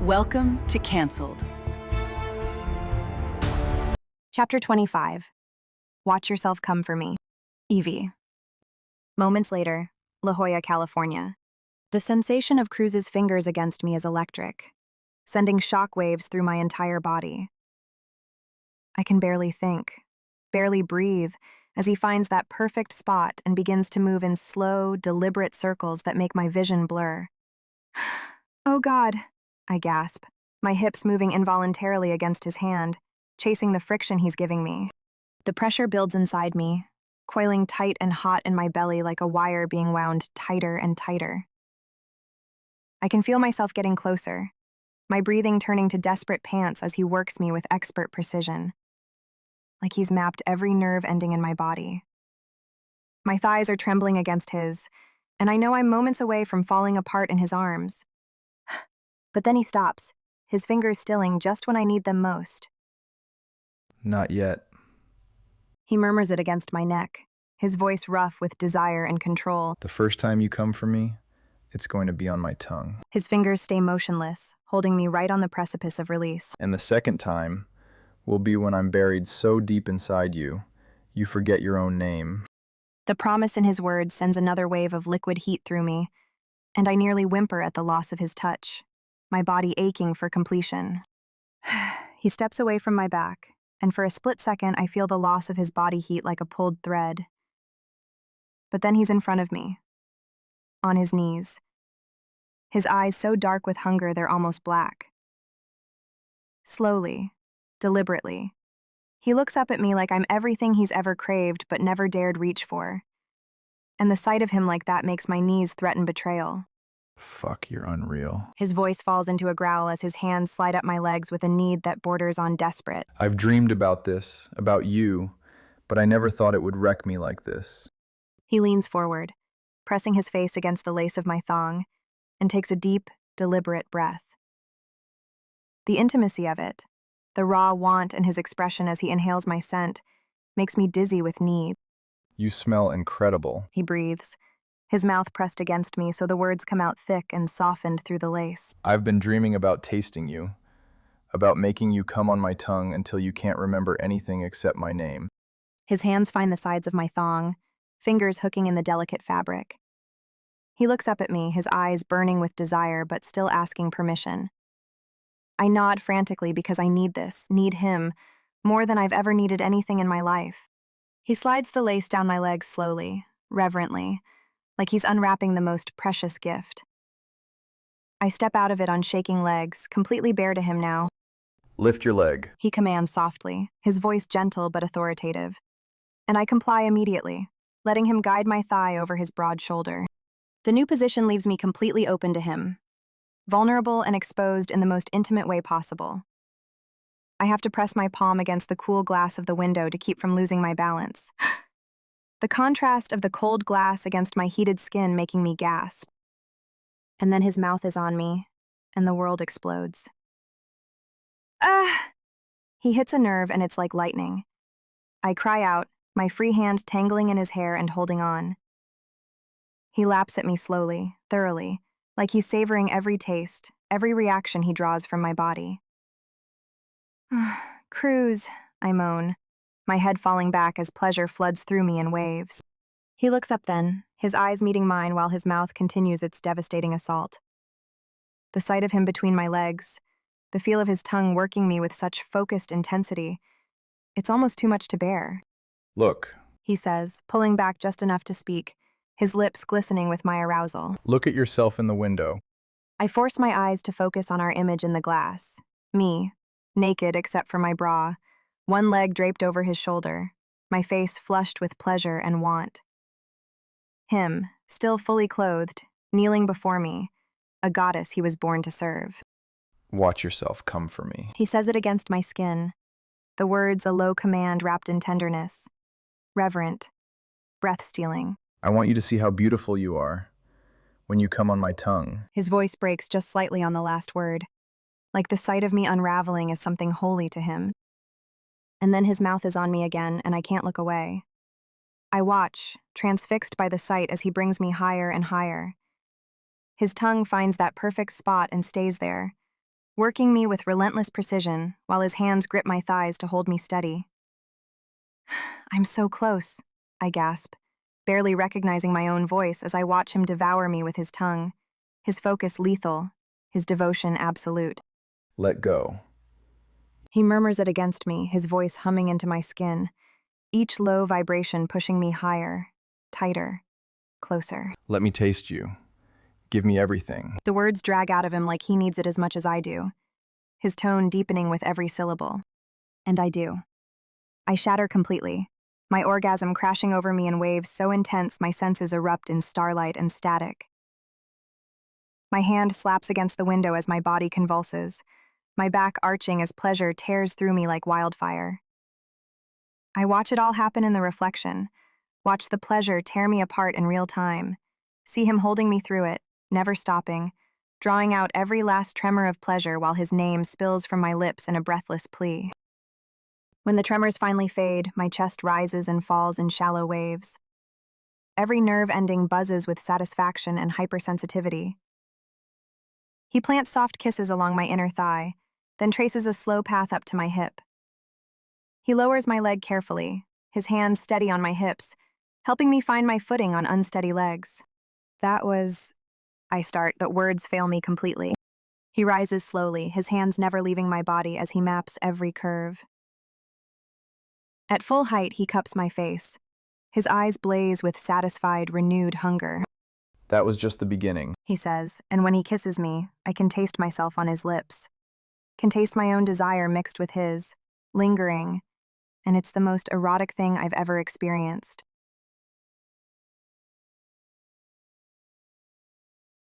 Welcome to Cancelled. Chapter 25. Watch Yourself Come For Me. Evie. Moments later, La Jolla, California. The sensation of Cruz's fingers against me is electric, sending shock waves through my entire body. I can barely think, barely breathe, as he finds that perfect spot and begins to move in slow, deliberate circles that make my vision blur. Oh God, I gasp, my hips moving involuntarily against his hand, chasing the friction he's giving me. The pressure builds inside me, coiling tight and hot in my belly like a wire being wound tighter and tighter. I can feel myself getting closer, my breathing turning to desperate pants as he works me with expert precision, like he's mapped every nerve ending in my body. My thighs are trembling against his, and I know I'm moments away from falling apart in his arms. But then he stops, his fingers stilling just when I need them most. Not yet. He murmurs it against my neck, his voice rough with desire and control. The first time you come for me, it's going to be on my tongue. His fingers stay motionless, holding me right on the precipice of release. And the second time will be when I'm buried so deep inside you, you forget your own name. The promise in his words sends another wave of liquid heat through me, and I nearly whimper at the loss of his touch, my body aching for completion. He steps away from my back, and for a split second I feel the loss of his body heat like a pulled thread. But then he's in front of me, on his knees, his eyes so dark with hunger they're almost black. Slowly, deliberately, he looks up at me like I'm everything he's ever craved but never dared reach for. And the sight of him like that makes my knees threaten betrayal. Fuck, you're unreal. His voice falls into a growl as his hands slide up my legs with a need that borders on desperate. I've dreamed about this, about you, but I never thought it would wreck me like this. He leans forward, pressing his face against the lace of my thong, and takes a deep, deliberate breath. The intimacy of it, the raw want in his expression as he inhales my scent, makes me dizzy with need. You smell incredible. He breathes, his mouth pressed against me so the words come out thick and softened through the lace. I've been dreaming about tasting you, about making you come on my tongue until you can't remember anything except my name. His hands find the sides of my thong, fingers hooking in the delicate fabric. He looks up at me, his eyes burning with desire but still asking permission. I nod frantically because I need this, need him, more than I've ever needed anything in my life. He slides the lace down my legs slowly, reverently, like he's unwrapping the most precious gift. I step out of it on shaking legs, completely bare to him now. Lift your leg. He commands softly, his voice gentle but authoritative. And I comply immediately, letting him guide my thigh over his broad shoulder. The new position leaves me completely open to him, vulnerable and exposed in the most intimate way possible. I have to press my palm against the cool glass of the window to keep from losing my balance. The contrast of the cold glass against my heated skin making me gasp. And then his mouth is on me, and the world explodes. Ah! He hits a nerve and it's like lightning. I cry out, my free hand tangling in his hair and holding on. He laps at me slowly, thoroughly, like he's savoring every taste, every reaction he draws from my body. Cruz, I moan, my head falling back as pleasure floods through me in waves. He looks up then, his eyes meeting mine while his mouth continues its devastating assault. The sight of him between my legs, the feel of his tongue working me with such focused intensity, it's almost too much to bear. Look. He says, pulling back just enough to speak, his lips glistening with my arousal. Look at yourself in the window. I force my eyes to focus on our image in the glass. Me, naked except for my bra, one leg draped over his shoulder, my face flushed with pleasure and want. Him, still fully clothed, kneeling before me, a goddess he was born to serve. Watch yourself come for me. He says it against my skin, the words a low command wrapped in tenderness, reverent, breath-stealing. I want you to see how beautiful you are when you come on my tongue. His voice breaks just slightly on the last word, like the sight of me unraveling is something holy to him. And then his mouth is on me again, and I can't look away. I watch, transfixed by the sight as he brings me higher and higher. His tongue finds that perfect spot and stays there, working me with relentless precision while his hands grip my thighs to hold me steady. I'm so close, I gasp, barely recognizing my own voice as I watch him devour me with his tongue, his focus lethal, his devotion absolute. Let go. He murmurs it against me, his voice humming into my skin, each low vibration pushing me higher, tighter, closer. Let me taste you. Give me everything. The words drag out of him like he needs it as much as I do, his tone deepening with every syllable. And I do. I shatter completely, my orgasm crashing over me in waves so intense my senses erupt in starlight and static. My hand slaps against the window as my body convulses, my back arching as pleasure tears through me like wildfire. I watch it all happen in the reflection, watch the pleasure tear me apart in real time, see him holding me through it, never stopping, drawing out every last tremor of pleasure while his name spills from my lips in a breathless plea. When the tremors finally fade, my chest rises and falls in shallow waves. Every nerve ending buzzes with satisfaction and hypersensitivity. He plants soft kisses along my inner thigh, then traces a slow path up to my hip. He lowers my leg carefully, his hands steady on my hips, helping me find my footing on unsteady legs. That was... I start, but words fail me completely. He rises slowly, his hands never leaving my body as he maps every curve. At full height, he cups my face. His eyes blaze with satisfied, renewed hunger. That was just the beginning. He says, and when he kisses me, I can taste myself on his lips. Can taste my own desire mixed with his, lingering, and it's the most erotic thing I've ever experienced.